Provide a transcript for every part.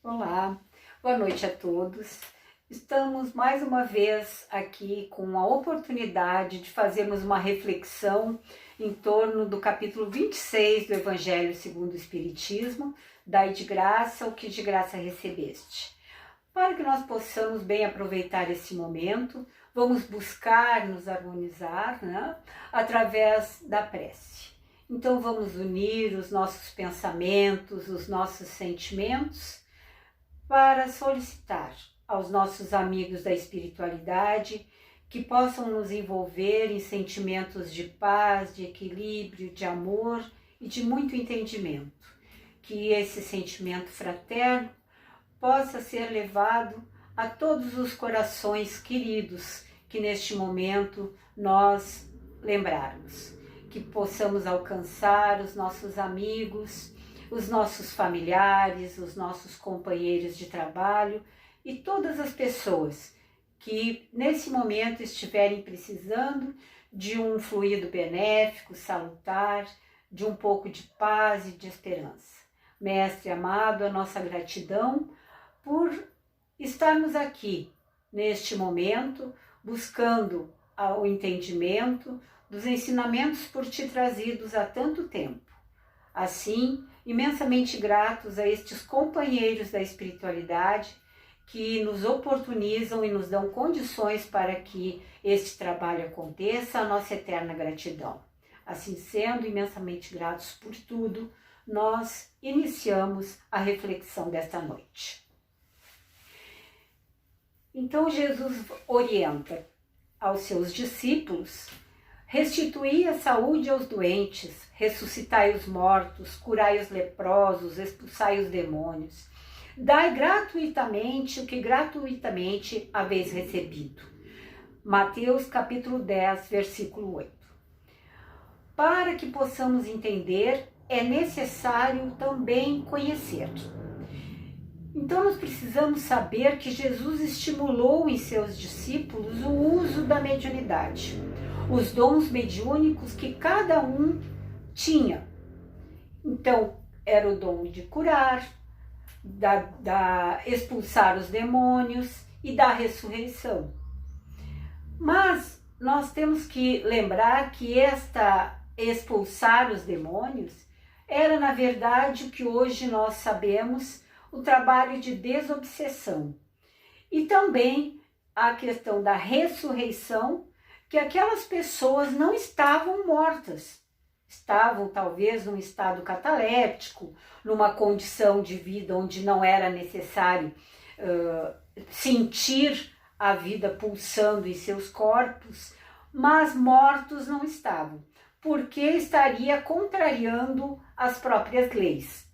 Olá, boa noite a todos. Estamos mais uma vez aqui com a oportunidade de fazermos uma reflexão em torno do capítulo 26 do Evangelho segundo o Espiritismo, dai de graça o que de graça recebeste. Para que nós possamos bem aproveitar esse momento, vamos buscar nos harmonizar, através da prece. Então vamos unir os nossos pensamentos, os nossos sentimentos, para solicitar aos nossos amigos da espiritualidade que possam nos envolver em sentimentos de paz, de equilíbrio, de amor e de muito entendimento. Que esse sentimento fraterno possa ser levado a todos os corações queridos que neste momento nós lembrarmos. Que possamos alcançar os nossos amigos, os nossos familiares, os nossos companheiros de trabalho e todas as pessoas que nesse momento estiverem precisando de um fluido benéfico, salutar, de um pouco de paz e de esperança. Mestre amado, a nossa gratidão por estarmos aqui neste momento buscando o entendimento dos ensinamentos por ti trazidos há tanto tempo. Assim, imensamente gratos a estes companheiros da espiritualidade que nos oportunizam e nos dão condições para que este trabalho aconteça, a nossa eterna gratidão. Assim sendo, imensamente gratos por tudo, nós iniciamos a reflexão desta noite. Então Jesus orienta aos seus discípulos: restituí a saúde aos doentes, ressuscitai os mortos, curai os leprosos, expulsai os demônios. Dai gratuitamente o que gratuitamente haveis recebido. Mateus capítulo 10, versículo 8. Para que possamos entender, é necessário também conhecer. Então nós precisamos saber que Jesus estimulou em seus discípulos o uso da mediunidade, os dons mediúnicos que cada um tinha. Então, era o dom de curar, da expulsar os demônios e da ressurreição. Mas nós temos que lembrar que esta expulsar os demônios era, na verdade, o que hoje nós sabemos, o trabalho de desobsessão. E também a questão da ressurreição, que aquelas pessoas não estavam mortas, estavam talvez num estado cataléptico, numa condição de vida onde não era necessário sentir a vida pulsando em seus corpos, mas mortos não estavam, porque estaria contrariando as próprias leis.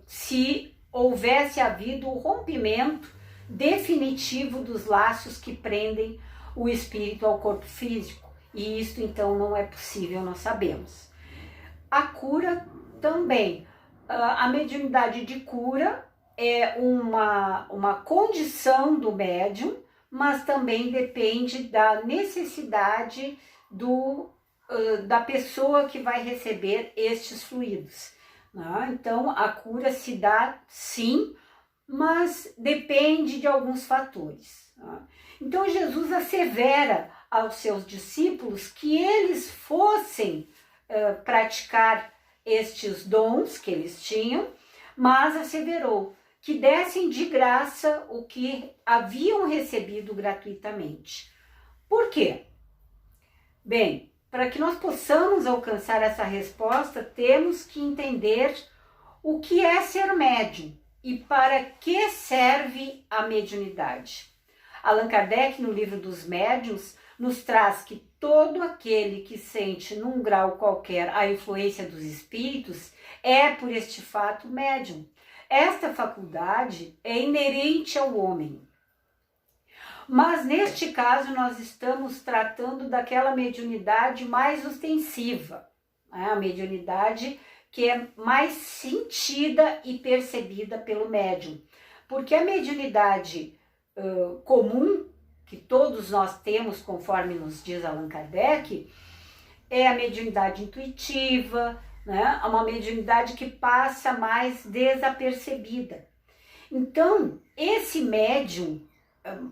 Se houvesse havido o rompimento definitivo dos laços que prendem o espírito ao corpo físico, e isto então não é possível, nós sabemos. A cura também, a mediunidade de cura é uma condição do médium, mas também depende da necessidade da pessoa que vai receber estes fluidos. Então a cura se dá sim, mas depende de alguns fatores. Então Jesus assevera aos seus discípulos que eles fossem praticar estes dons que eles tinham, mas asseverou que dessem de graça o que haviam recebido gratuitamente. Por quê? Bem, para que nós possamos alcançar essa resposta, temos que entender o que é ser médium e para que serve a mediunidade. Allan Kardec, no livro dos Médiuns, nos traz que todo aquele que sente num grau qualquer a influência dos espíritos é, por este fato, médium. Esta faculdade é inerente ao homem. Mas neste caso nós estamos tratando daquela mediunidade mais ostensiva, a mediunidade que é mais sentida e percebida pelo médium. Porque a mediunidade comum, que todos nós temos, conforme nos diz Allan Kardec, é a mediunidade intuitiva, né? Uma mediunidade que passa mais desapercebida. Então, esse médium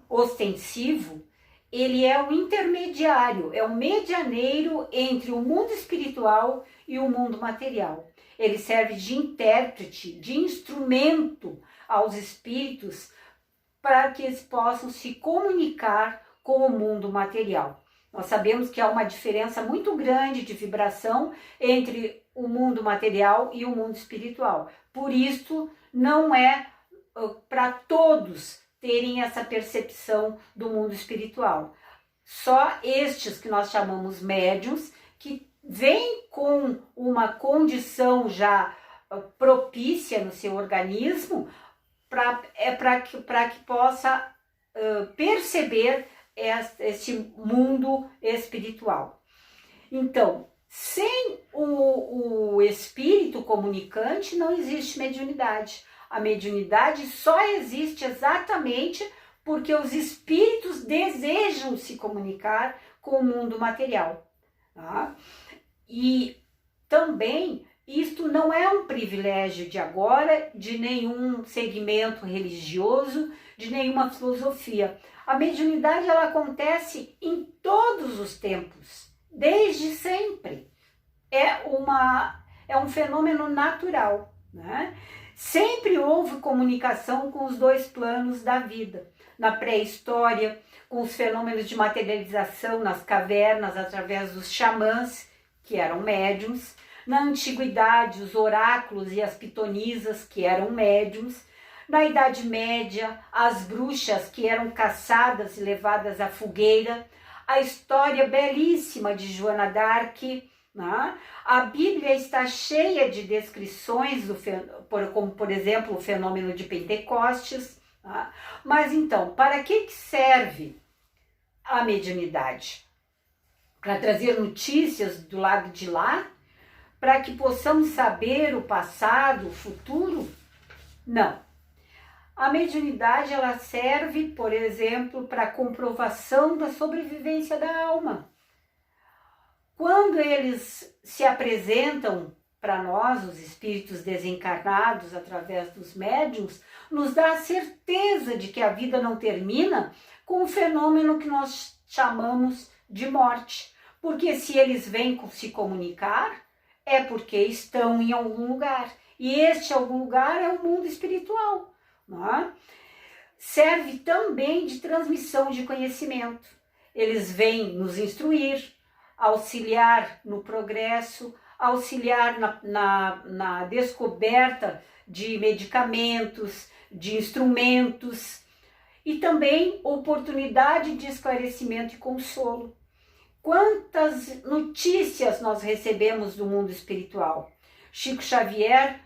ostensivo, ele é o intermediário, é o medianeiro entre o mundo espiritual e o mundo material. Ele serve de intérprete, de instrumento aos espíritos para que eles possam se comunicar com o mundo material. Nós sabemos que há uma diferença muito grande de vibração entre o mundo material e o mundo espiritual. Por isso, não é para todos terem essa percepção do mundo espiritual. Só estes que nós chamamos médiuns, que vêm com uma condição já propícia no seu organismo, para que possa perceber este mundo espiritual. Então, sem o espírito comunicante não existe mediunidade. A mediunidade só existe exatamente porque os espíritos desejam se comunicar com o mundo material. Tá? E também isto não é um privilégio de agora, de nenhum segmento religioso, de nenhuma filosofia. A mediunidade ela acontece em todos os tempos, desde sempre. É um fenômeno natural, né? Sempre houve comunicação com os dois planos da vida. Na pré-história, com os fenômenos de materialização nas cavernas, através dos xamãs, que eram médiums. Na antiguidade, os oráculos e as pitonisas, que eram médiums. Na Idade Média, as bruxas, que eram caçadas e levadas à fogueira. A história belíssima de Joana d'Arc. Né? A Bíblia está cheia de descrições, como por exemplo o fenômeno de Pentecostes. Né? Mas então, para que serve a mediunidade? Para trazer notícias do lado de lá? Para que possamos saber o passado, o futuro? Não. A mediunidade ela serve, por exemplo, para a comprovação da sobrevivência da alma. Quando eles se apresentam para nós, os espíritos desencarnados, através dos médiuns, nos dá a certeza de que a vida não termina com o fenômeno que nós chamamos de morte. Porque se eles vêm se comunicar, é porque estão em algum lugar. E este algum lugar é o mundo espiritual. Não é? Serve também de transmissão de conhecimento. Eles vêm nos instruir, auxiliar no progresso, auxiliar na descoberta de medicamentos, de instrumentos e também oportunidade de esclarecimento e consolo. Quantas notícias nós recebemos do mundo espiritual? Chico Xavier,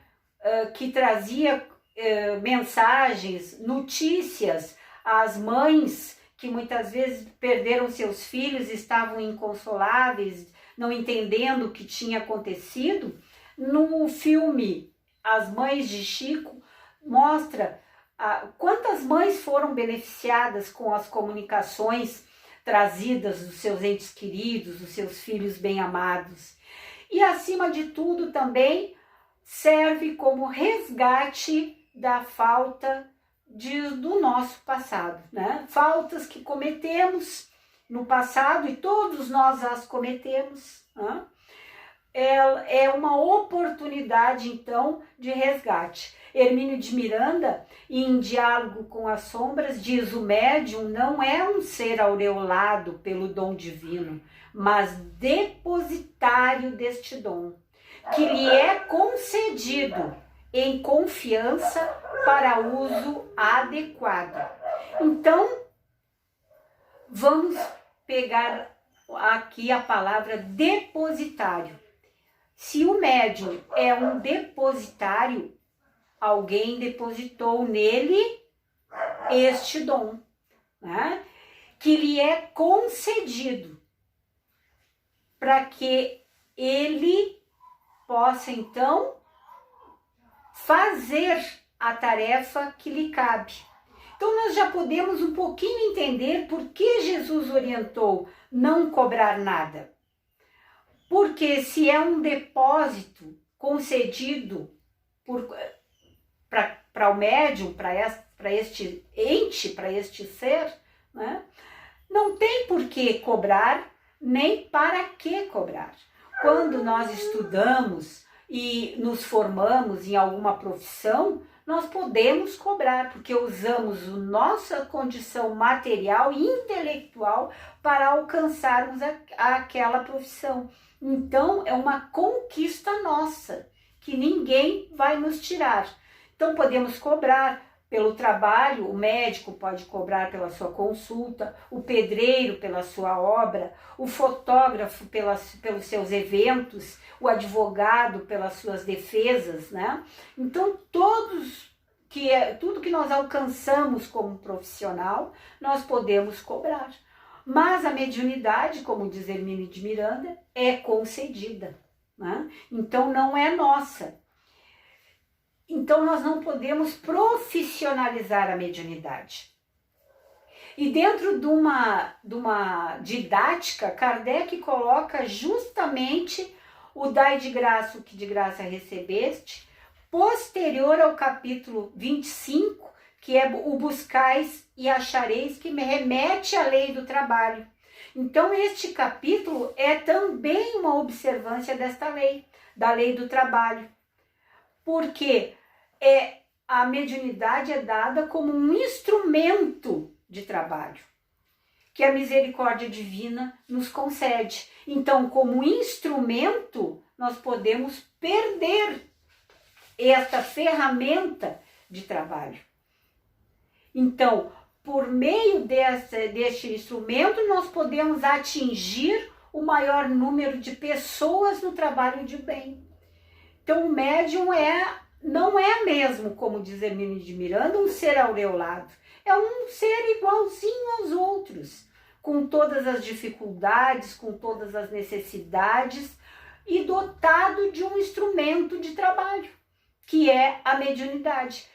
que trazia mensagens, notícias às mães que muitas vezes perderam seus filhos, estavam inconsoláveis, não entendendo o que tinha acontecido. No filme As Mães de Chico, mostra quantas mães foram beneficiadas com as comunicações trazidas dos seus entes queridos, dos seus filhos bem-amados. E, acima de tudo, também serve como resgate da falta do nosso passado, né? Faltas que cometemos no passado, e todos nós as cometemos, né? É uma oportunidade, então, de resgate. Hermínio de Miranda, em Diálogo com as Sombras, diz: o médium não é um ser aureolado pelo dom divino, mas depositário deste dom, que lhe é concedido em confiança para uso adequado. Então, vamos pegar aqui a palavra depositário. Se o médium é um depositário, alguém depositou nele este dom, né? Que lhe é concedido para que ele possa, então, fazer a tarefa que lhe cabe. Então, nós já podemos um pouquinho entender por que Jesus orientou não cobrar nada. Porque se é um depósito concedido para o médium, para este ente, para este ser, né? Não tem por que cobrar, nem para que cobrar. Quando nós estudamos e nos formamos em alguma profissão, nós podemos cobrar, porque usamos a nossa condição material e intelectual para alcançarmos aquela profissão. Então, é uma conquista nossa, que ninguém vai nos tirar. Então, podemos cobrar pelo trabalho, o médico pode cobrar pela sua consulta, o pedreiro pela sua obra, o fotógrafo pelos seus eventos, o advogado pelas suas defesas, né? Então, tudo que nós alcançamos como profissional, nós podemos cobrar. Mas a mediunidade, como diz Hermínio de Miranda, é concedida, né? Então, não é nossa. Então, nós não podemos profissionalizar a mediunidade. E dentro de uma didática, Kardec coloca justamente o dai de graça o que de graça recebeste, posterior ao capítulo 25, que é o buscais e achareis, que me remete à lei do trabalho. Então, este capítulo é também uma observância desta lei, da lei do trabalho. Porque a mediunidade é dada como um instrumento de trabalho, que a misericórdia divina nos concede. Então, como instrumento, nós podemos perder esta ferramenta de trabalho. Então, por meio deste instrumento, nós podemos atingir o maior número de pessoas no trabalho de bem. Então, o médium não é mesmo, como diz Hermínio de Miranda, um ser aureolado. É um ser igualzinho aos outros, com todas as dificuldades, com todas as necessidades e dotado de um instrumento de trabalho, que é a mediunidade.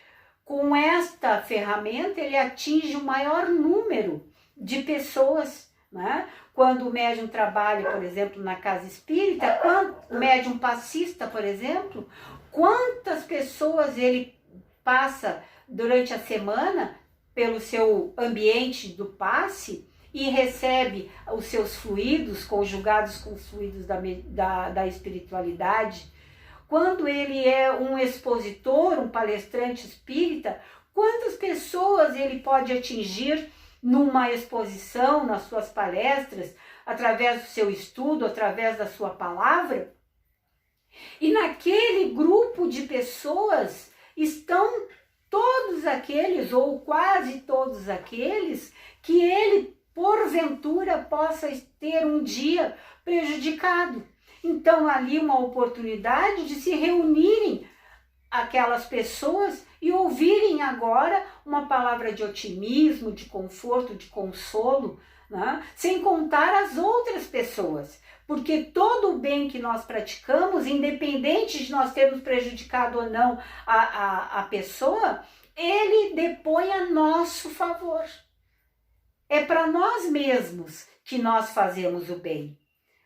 Com esta ferramenta, ele atinge o maior número de pessoas, né? Quando o médium trabalha, por exemplo, na casa espírita, o médium passista, por exemplo, quantas pessoas ele passa durante a semana pelo seu ambiente do passe e recebe os seus fluidos conjugados com os fluidos da espiritualidade. Quando ele é um expositor, um palestrante espírita, quantas pessoas ele pode atingir numa exposição, nas suas palestras, através do seu estudo, através da sua palavra? E naquele grupo de pessoas estão todos aqueles, ou quase todos aqueles, que ele, porventura, possa ter um dia prejudicado. Então, ali uma oportunidade de se reunirem aquelas pessoas e ouvirem agora uma palavra de otimismo, de conforto, de consolo, né? Sem contar as outras pessoas. Porque todo o bem que nós praticamos, independente de nós termos prejudicado ou não a pessoa, ele depõe a nosso favor. É para nós mesmos que nós fazemos o bem.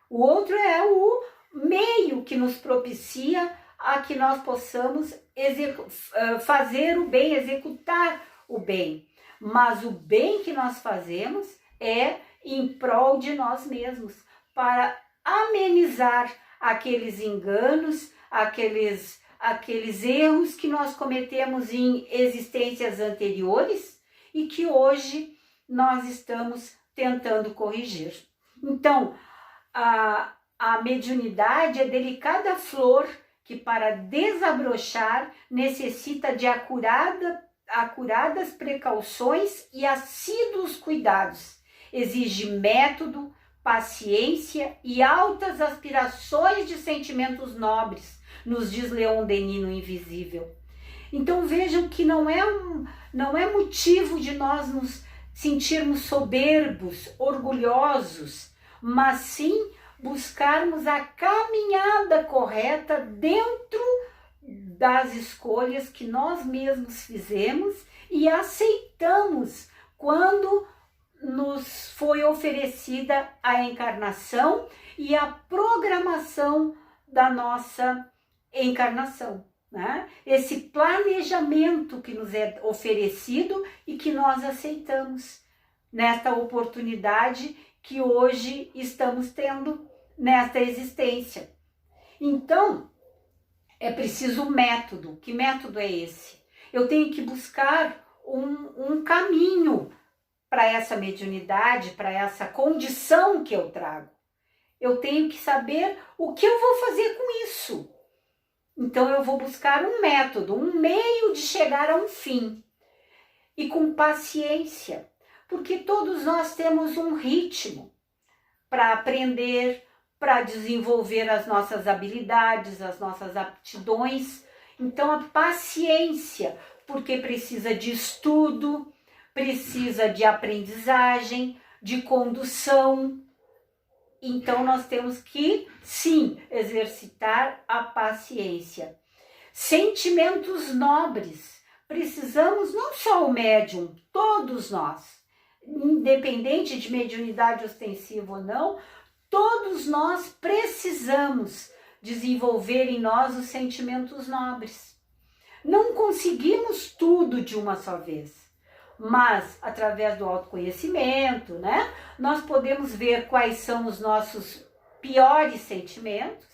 O outro é o meio que nos propicia a que nós possamos fazer o bem, executar o bem. Mas o bem que nós fazemos é em prol de nós mesmos, para amenizar aqueles enganos, aqueles erros que nós cometemos em existências anteriores e que hoje nós estamos tentando corrigir. Então, a mediunidade é delicada flor que, para desabrochar, necessita de acuradas precauções e assíduos cuidados. Exige método, paciência e altas aspirações de sentimentos nobres, nos diz Leon Denis no Invisível. Então vejam que não é motivo de nós nos sentirmos soberbos, orgulhosos, mas sim buscarmos a caminhada correta dentro das escolhas que nós mesmos fizemos e aceitamos quando nos foi oferecida a encarnação e a programação da nossa encarnação, né? Esse planejamento que nos é oferecido e que nós aceitamos nesta oportunidade que hoje estamos tendo nesta existência. Então, é preciso método. Que método é esse? Eu tenho que buscar um caminho para essa mediunidade, para essa condição que eu trago. Eu tenho que saber o que eu vou fazer com isso. Então eu vou buscar um método, um meio de chegar a um fim. E com paciência, porque todos nós temos um ritmo para aprender, para desenvolver as nossas habilidades, as nossas aptidões. Então a paciência, porque precisa de estudo, precisa de aprendizagem, de condução. Então nós temos que, sim, exercitar a paciência. Sentimentos nobres. Precisamos, não só o médium, todos nós, independente de mediunidade ostensiva ou não, todos nós precisamos desenvolver em nós os sentimentos nobres. Não conseguimos tudo de uma só vez, mas através do autoconhecimento, né, nós podemos ver quais são os nossos piores sentimentos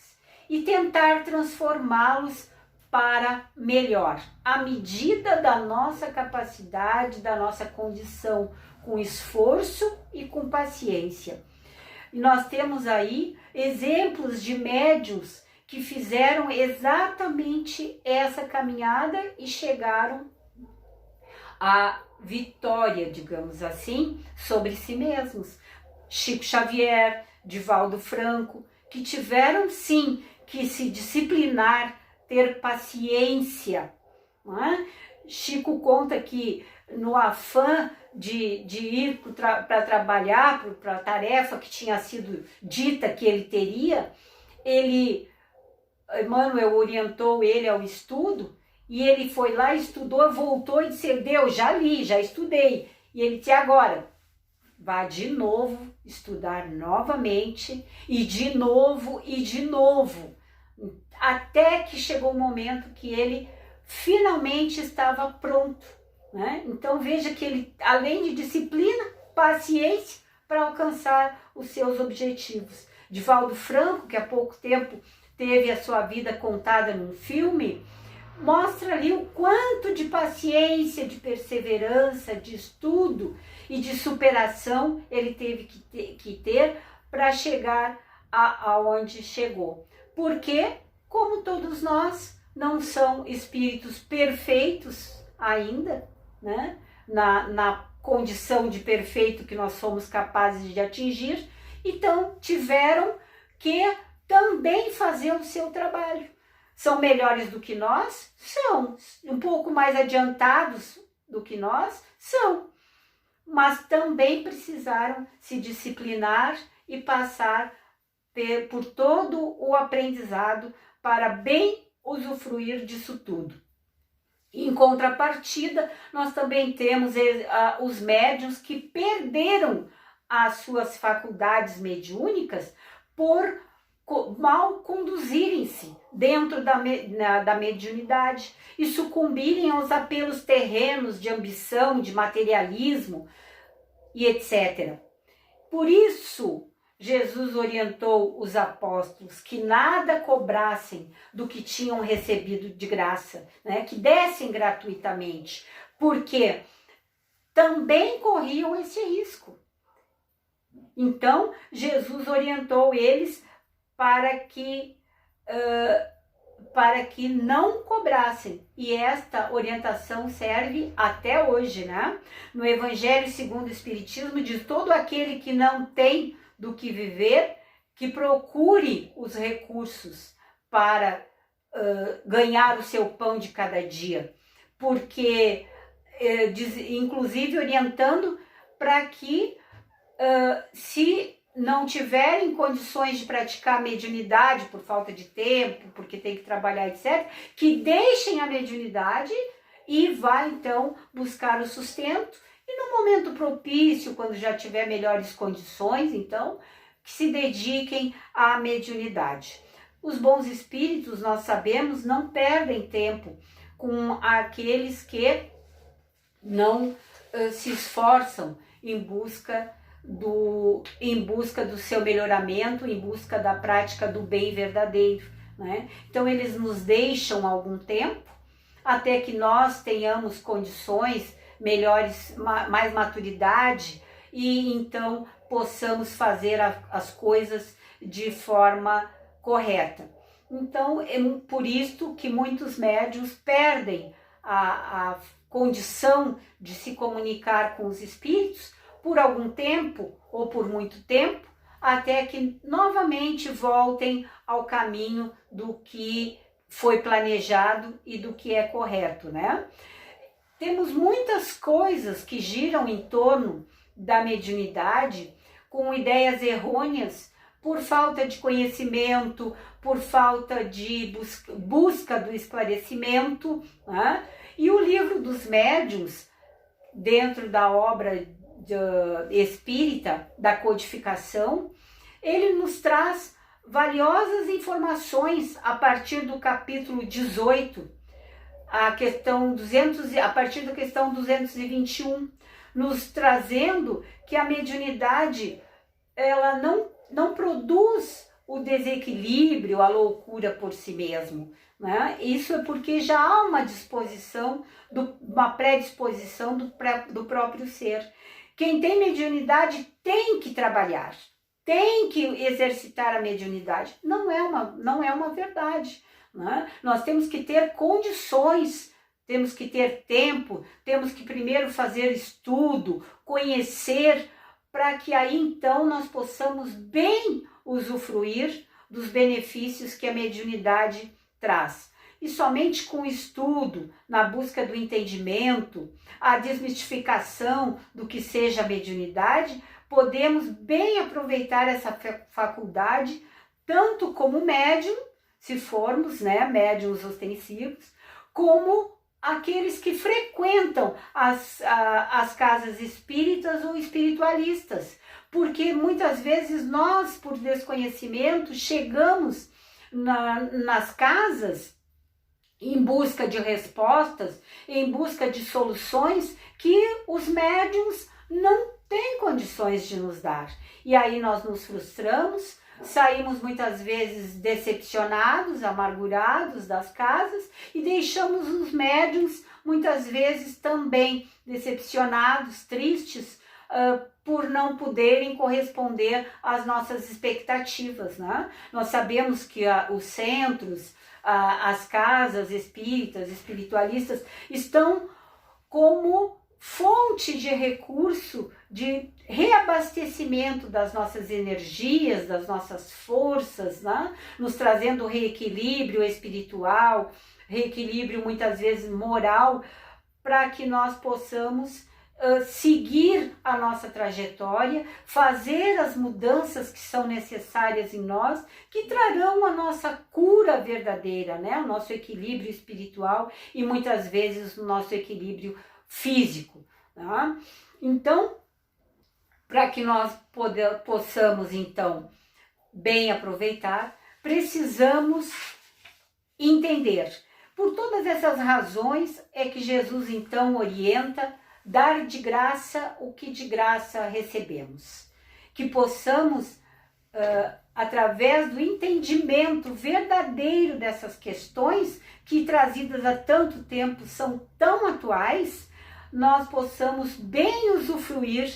e tentar transformá-los para melhor, à medida da nossa capacidade, da nossa condição, com esforço e com paciência. E nós temos aí exemplos de médiuns que fizeram exatamente essa caminhada e chegaram à vitória, digamos assim, sobre si mesmos. Chico Xavier, Divaldo Franco, que tiveram sim que se disciplinar, ter paciência. Não é? Chico conta que no afã de ir para trabalhar, para a tarefa que tinha sido dita que ele teria, Emmanuel orientou ele ao estudo, e ele foi lá, estudou, voltou e disse: Deus, já li, já estudei. E ele disse: agora, vá de novo estudar novamente, e de novo, até que chegou o momento que ele finalmente estava pronto, né? Então veja que ele, além de disciplina, paciência para alcançar os seus objetivos. Divaldo Franco, que há pouco tempo teve a sua vida contada num filme, mostra ali o quanto de paciência, de perseverança, de estudo e de superação ele teve que ter para chegar aonde chegou. Porque, como todos nós, não são espíritos perfeitos ainda, né? Na condição de perfeito que nós somos capazes de atingir, então tiveram que também fazer o seu trabalho. São melhores do que nós? São. Um pouco mais adiantados do que nós? São. Mas também precisaram se disciplinar e passar por todo o aprendizado para bem usufruir disso tudo. Em contrapartida, nós também temos os médiuns que perderam as suas faculdades mediúnicas por mal conduzirem-se dentro da mediunidade e sucumbirem aos apelos terrenos de ambição, de materialismo e etc. Por isso, Jesus orientou os apóstolos que nada cobrassem do que tinham recebido de graça, né? Que dessem gratuitamente, porque também corriam esse risco. Então, Jesus orientou eles para que não cobrassem. E esta orientação serve até hoje, né? No Evangelho segundo o Espiritismo diz: todo aquele que não tem do que viver, que procure os recursos para ganhar o seu pão de cada dia. Porque, inclusive orientando para que, se não tiverem condições de praticar mediunidade por falta de tempo, porque tem que trabalhar, etc., que deixem a mediunidade e vá então buscar o sustento E no momento propício, quando já tiver melhores condições, então, que se dediquem à mediunidade. Os bons espíritos, nós sabemos, não perdem tempo com aqueles que não se esforçam em busca do seu melhoramento, em busca da prática do bem verdadeiro, né? Então eles nos deixam algum tempo até que nós tenhamos condições melhores, mais maturidade, e então possamos fazer as coisas de forma correta. Então é por isso que muitos médiuns perdem a condição de se comunicar com os espíritos por algum tempo ou por muito tempo, até que novamente voltem ao caminho do que foi planejado e do que é correto, né? Temos muitas coisas que giram em torno da mediunidade com ideias errôneas por falta de conhecimento, por falta de busca do esclarecimento, né? E o livro dos médiuns, dentro da obra espírita, da codificação, ele nos traz valiosas informações a partir do capítulo 18, a partir da questão 221, nos trazendo que a mediunidade ela não produz o desequilíbrio, a loucura por si mesmo, né? Isso é porque já há uma disposição, uma predisposição do próprio ser. Quem tem mediunidade tem que trabalhar, tem que exercitar a mediunidade. Não é uma verdade, né? Nós temos que ter condições, temos que ter tempo, temos que primeiro fazer estudo, conhecer, para que aí então nós possamos bem usufruir dos benefícios que a mediunidade traz. E somente com o estudo, na busca do entendimento, a desmistificação do que seja a mediunidade, podemos bem aproveitar essa faculdade, tanto como médium, se formos, né, médiuns ostensivos, como aqueles que frequentam as casas espíritas ou espiritualistas, porque muitas vezes nós, por desconhecimento, chegamos nas casas em busca de respostas, em busca de soluções que os médiuns não têm condições de nos dar. E aí nós nos frustramos, saímos muitas vezes decepcionados, amargurados das casas e deixamos os médiuns muitas vezes também decepcionados, tristes, por não poderem corresponder às nossas expectativas, né? Nós sabemos que os centros, as casas espíritas, espiritualistas, estão como fonte de recurso, de reabastecimento das nossas energias, das nossas forças, né? Nos trazendo reequilíbrio espiritual, reequilíbrio muitas vezes moral, para que nós possamos seguir a nossa trajetória, fazer as mudanças que são necessárias em nós, que trarão a nossa cura verdadeira, né? O nosso equilíbrio espiritual e muitas vezes o nosso equilíbrio físico, tá? Então, para que nós possamos então bem aproveitar, precisamos entender. Por todas essas razões é que Jesus então orienta dar de graça o que de graça recebemos. Que possamos, através do entendimento verdadeiro dessas questões, que trazidas há tanto tempo são tão atuais, nós possamos bem usufruir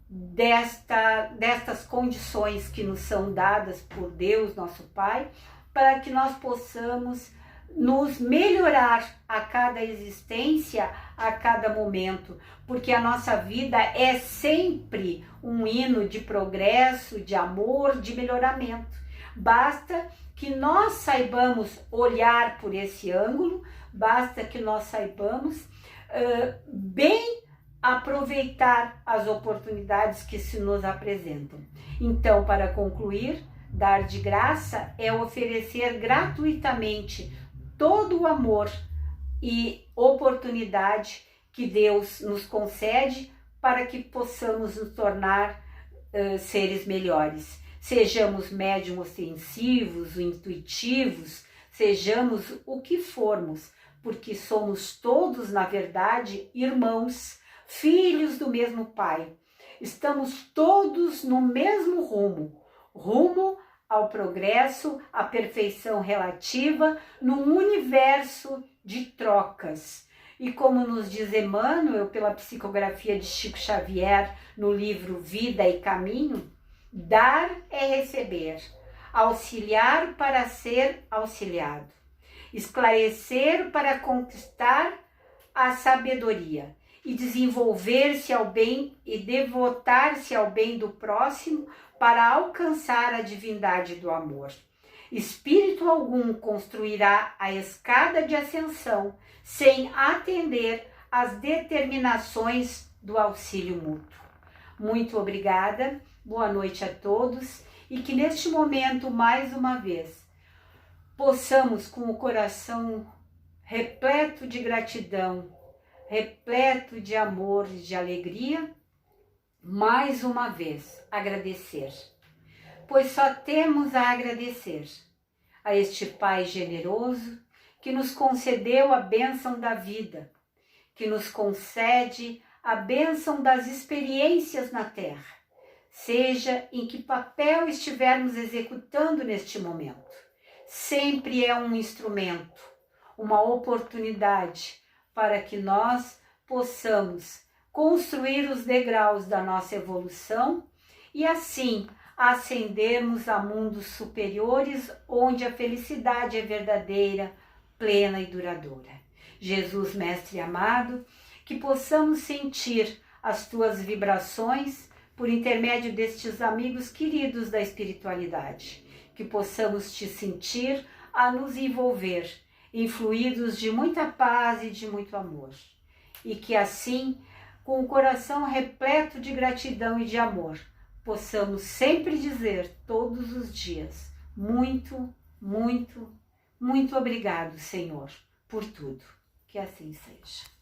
destas condições que nos são dadas por Deus, nosso Pai, para que nós possamos nos melhorar a cada existência, a cada momento, porque a nossa vida é sempre um hino de progresso, de amor, de melhoramento. Basta que nós saibamos olhar por esse ângulo, basta que nós saibamos bem aproveitar as oportunidades que se nos apresentam. Então, para concluir, dar de graça é oferecer gratuitamente todo o amor e oportunidade que Deus nos concede para que possamos nos tornar seres melhores. Sejamos médiums ostensivos, intuitivos, sejamos o que formos, porque somos todos, na verdade, irmãos, filhos do mesmo Pai. Estamos todos no mesmo rumo ao progresso, à perfeição relativa, num universo de trocas. E como nos diz Emmanuel, pela psicografia de Chico Xavier, no livro Vida e Caminho, dar é receber, auxiliar para ser auxiliado, esclarecer para conquistar a sabedoria e desenvolver-se ao bem e devotar-se ao bem do próximo para alcançar a divindade do amor. Espírito algum construirá a escada de ascensão sem atender às determinações do auxílio mútuo. Muito obrigada, boa noite a todos e que neste momento, mais uma vez, possamos com o coração repleto de gratidão, repleto de amor e de alegria, mais uma vez agradecer, pois só temos a agradecer a este Pai generoso que nos concedeu a bênção da vida, que nos concede a bênção das experiências na Terra, seja em que papel estivermos executando neste momento. Sempre é um instrumento, uma oportunidade para que nós possamos construir os degraus da nossa evolução e assim ascendermos a mundos superiores onde a felicidade é verdadeira, plena e duradoura. Jesus, Mestre amado, que possamos sentir as tuas vibrações por intermédio destes amigos queridos da espiritualidade, que possamos te sentir a nos envolver, influídos de muita paz e de muito amor, e que assim, com o coração repleto de gratidão e de amor, possamos sempre dizer todos os dias, muito, muito, muito obrigado, Senhor, por tudo. Que assim seja.